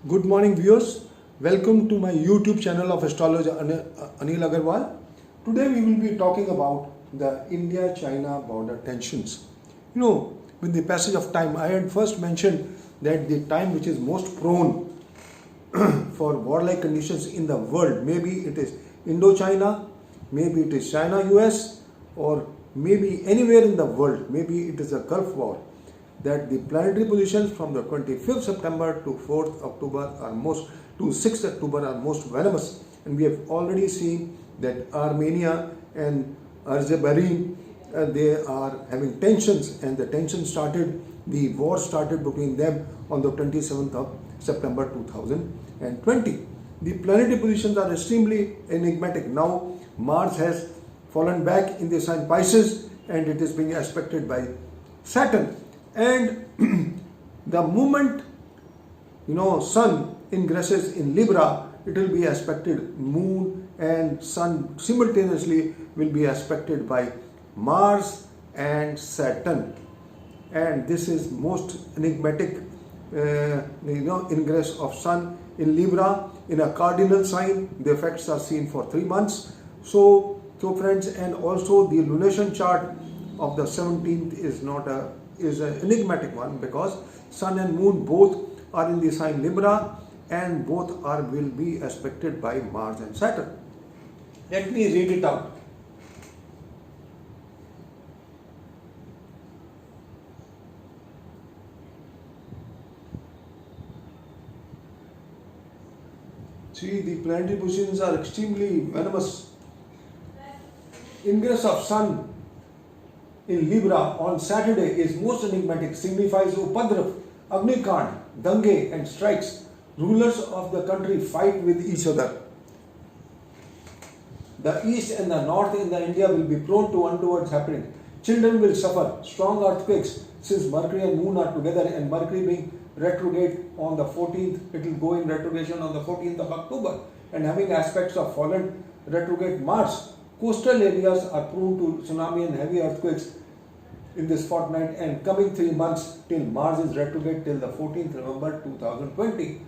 Good morning, viewers. Welcome to my YouTube channel of astrologer Anil Agarwal. Today we will be talking about the India-China border tensions. With the passage of time, I had first mentioned that the time which is most prone for warlike conditions in the world, maybe it is Indo-China, maybe it is China-US, or maybe anywhere in the world, maybe it is a Gulf War, that the planetary positions from the 25th September to 4th October are most, to 6th October are most venomous. And we have already seen that Armenia and Azerbaijan, they are having tensions, and the the war started between them on the 27th of September 2020. The planetary positions are extremely enigmatic. Now Mars has fallen back in the sign Pisces, and it is being aspected by Saturn. And the moment Sun ingresses in Libra, it will be aspected Moon and Sun simultaneously will be aspected by Mars and Saturn. And this is most enigmatic ingress of Sun in Libra in a cardinal sign. The effects are seen for 3 months. So friends, and also the lunation chart of the 17th is an enigmatic one, because Sun and Moon both are in the sign Libra, and both will be aspected by Mars and Saturn. Let me read it out. See, the planetary positions are extremely venomous. Ingress of Sun in Libra on Saturday is most enigmatic, signifies Upadrav, Agnikand, Dange and strikes. Rulers of the country fight with each other. The east and the north in the India will be prone to untoward happening. Children will suffer strong earthquakes, since Mercury and Moon are together, and Mercury being retrograde on the 14th, it will go in retrogression on the 14th of October, and having aspects of fallen retrograde Mars. Coastal areas are prone to tsunami and heavy earthquakes in this fortnight, and coming 3 months till Mars is retrograde till the 14th November 2020.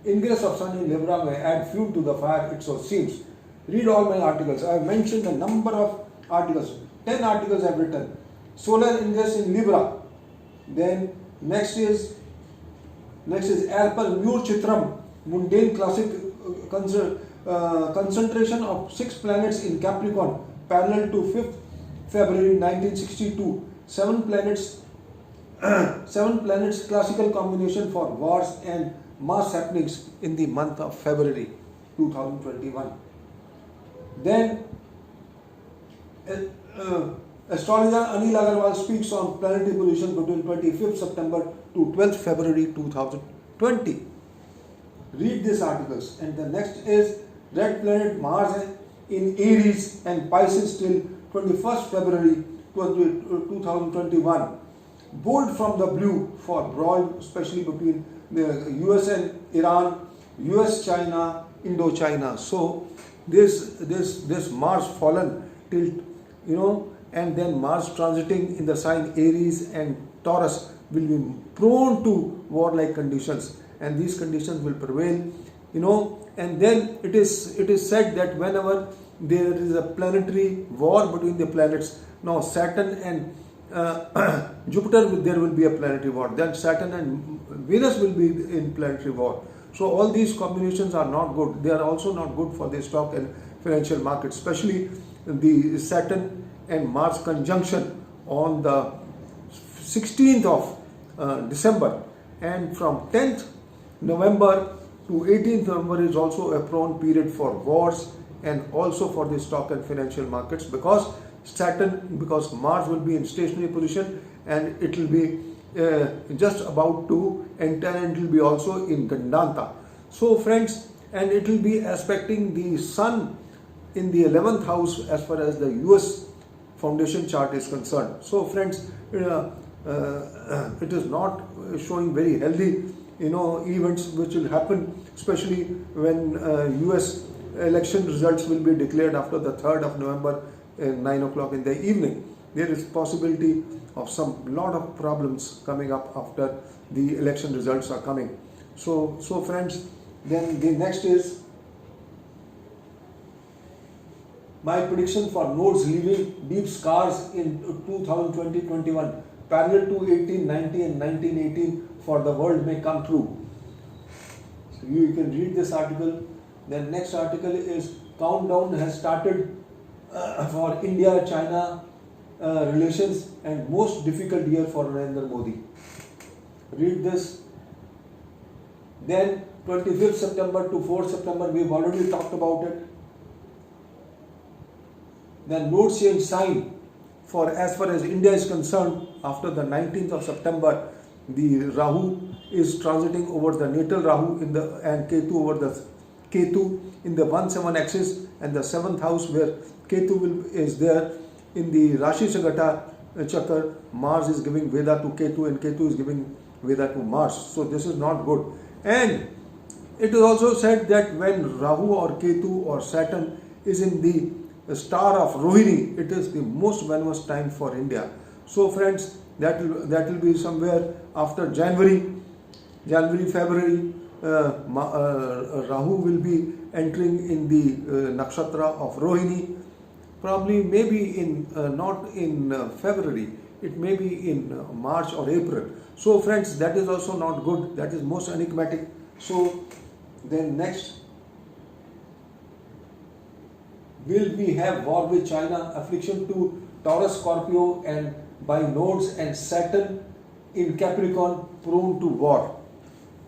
Ingress of Sun in Libra may add fuel to the fire, it so seems. Read all my articles. I have mentioned a number of articles. 10 articles I have written. Solar ingress in Libra. Then next is Alpha Mur Chitram, mundane classic concentration of 6 planets in Capricorn, parallel to 5th February 1962. 7 planets, classical combination for wars and mass happenings in the month of February 2021. Then astrologer Anil Agarwal speaks on planetary position between 25th September to 12th February 2020. Read these articles. And the next is red planet Mars in Aries and Pisces till 21st February 2021. Bold from the blue for brawl, especially between the US and Iran, US China, Indo-China. So this Mars fallen till and then Mars transiting in the sign Aries and Taurus will be prone to warlike conditions, and these conditions will prevail. And then it is said that whenever there is a planetary war between the planets, now Saturn and Jupiter, there will be a planetary war. Then Saturn and Venus will be in planetary war. So all these combinations are not good. They are also not good for the stock and financial markets, especially the Saturn and Mars conjunction on the 16th of December, and from 10th November to 18th November is also a prone period for wars and also for the stock and financial markets, because Mars will be in stationary position, and it will be just about to enter, and it will be also in Gandanta. So friends, and it will be aspecting the Sun in the 11th house as far as the US foundation chart is concerned. So friends, it is not showing very healthy events which will happen, especially when US election results will be declared after the 3rd of November at 9 o'clock in the evening. There is possibility of some lot of problems coming up after the election results are coming. So friends, then the next is my prediction for nodes leaving deep scars in 2020-21, parallel to 1890 and 1918 for the world may come true. So you can read this article. Then next article is countdown has started for India-China relations and most difficult year for Narendra Modi. Read this. Then 25th September to 4th September, we've already talked about it. Then node change sign for as far as India is concerned, after the 19th of September, the Rahu is transiting over the natal Rahu and Ketu over the Ketu in the 1-7 axis, and the 7th house where Ketu is there in the Rashi Chakra. Mars is giving Veda to Ketu and Ketu is giving Veda to Mars. So this is not good. And it is also said that when Rahu or Ketu or Saturn is in the star of Rohini, it is the most venomous time for India. So friends, that will be somewhere after January, February. Rahu will be entering in the nakshatra of Rohini, probably maybe in not in February, it may be in March or April. So friends, that is also not good, that is most enigmatic. So then next, will we have war with China, affliction to Taurus, Scorpio and by nodes and Saturn in Capricorn prone to war.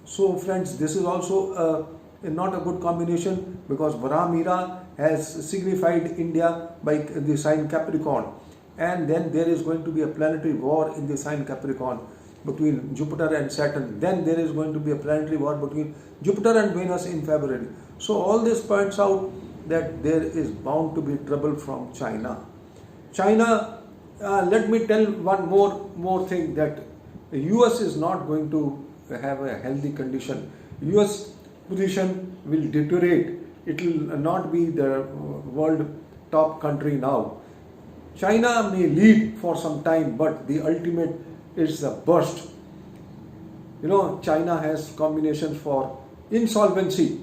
So friends, this is also not a good combination, because Varamira has signified India by the sign Capricorn, and then there is going to be a planetary war in the sign Capricorn between Jupiter and Saturn. Then there is going to be a planetary war between Jupiter and Venus in February. So all this points out that there is bound to be trouble from China. Let me tell one more thing, that the US is not going to have a healthy condition. US position will deteriorate. It will not be the world top country now. China may lead for some time, but the ultimate is the burst. China has combinations for insolvency.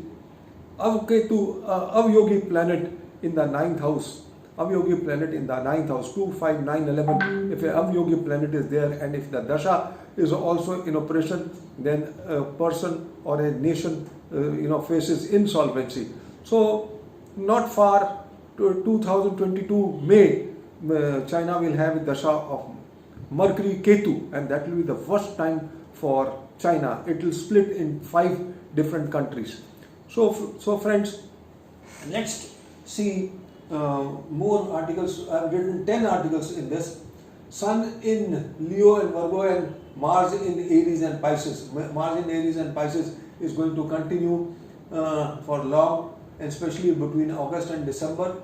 Avyogi planet in the 9th house. Avyogi planet in the 9th house, 2, 5, 9, 11. If a Avyogi planet is there, and if the Dasha is also in operation, then a person or a nation faces insolvency. So not far to 2022 May, China will have a Dasha of Mercury Ketu, and that will be the worst time for China. It will split in 5 different countries. So friends, let's see more articles. I've written 10 articles in this. Sun in Leo and Virgo and Mars in Aries and Pisces. Mars in Aries and Pisces is going to continue for long, and especially between August and December.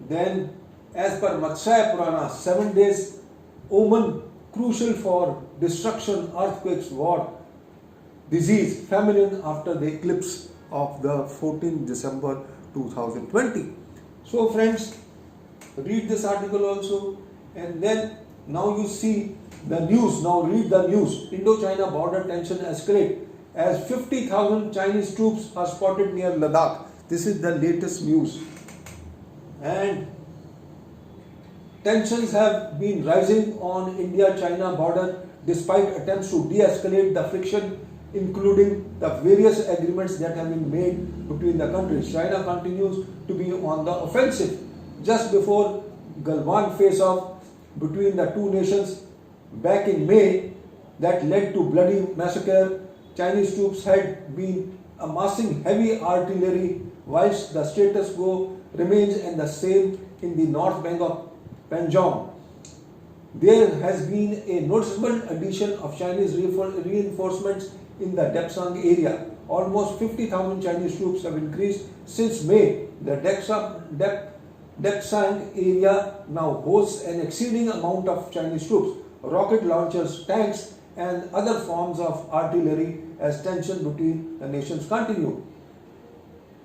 Then, as per Matsya Purana, 7 days omen crucial for destruction, earthquakes, war, disease, famine after the eclipse of the 14th December 2020. So friends, read this article also, and then now you see the news. Now read the news. Indo-China border tension escalate as 50,000 Chinese troops are spotted near Ladakh. This is the latest news. And tensions have been rising on India-China border despite attempts to de-escalate the friction, including the various agreements that have been made between the countries. China continues to be on the offensive. Just before Galwan face-off between the two nations back in May that led to bloody massacre, Chinese troops had been amassing heavy artillery, whilst the status quo remains and the same in the north bank of Panjong. There has been a noticeable addition of Chinese reinforcements in the Depsang area. Almost 50,000 Chinese troops have increased since May. The Depsang area now hosts an exceeding amount of Chinese troops, rocket launchers, tanks, and other forms of artillery as tension between the nations continue.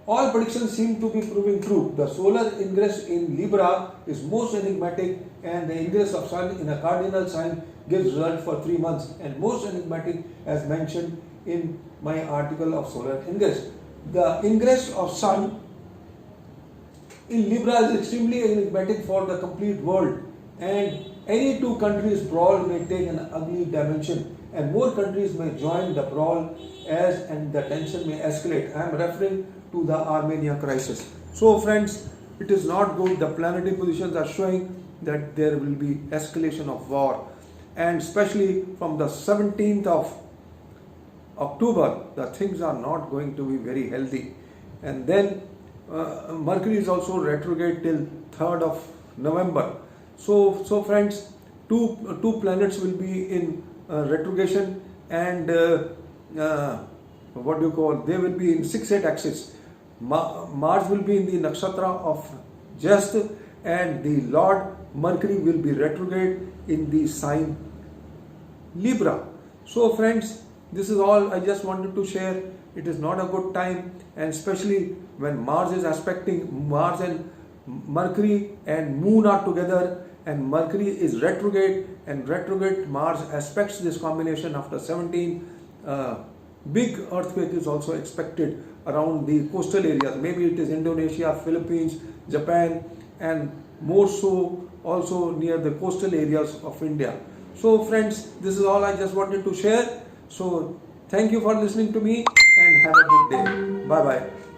All predictions seem to be proving true. The solar ingress in Libra is most enigmatic, and the ingress of Sun in a cardinal sign gives result for 3 months, and most enigmatic as mentioned in my article of solar ingress. The ingress of Sun in Libra is extremely enigmatic for the complete world, and any two countries' brawl may take an ugly dimension, and more countries may join the brawl and the tension may escalate. I am referring to the Armenia crisis. So friends, it is not good. The planetary positions are showing that there will be escalation of war, and especially from the 17th of October, the things are not going to be very healthy. And then Mercury is also retrograde till 3rd of November. So friends, two planets will be in retrogression, and what do you call? They will be in 6-8 axis. Mars will be in the nakshatra of Just, and the Lord Mercury will be retrograde in the sign Libra. So friends, this is all I just wanted to share. It is not a good time, and especially when Mars is aspecting, Mars and Mercury and Moon are together, and Mercury is retrograde, and retrograde Mars aspects this combination after 17. Big earthquake is also expected around the coastal areas. Maybe it is Indonesia, Philippines, Japan, and more so also near the coastal areas of India. So friends, this is all I just wanted to share. So thank you for listening to me, and have a good day. Bye bye.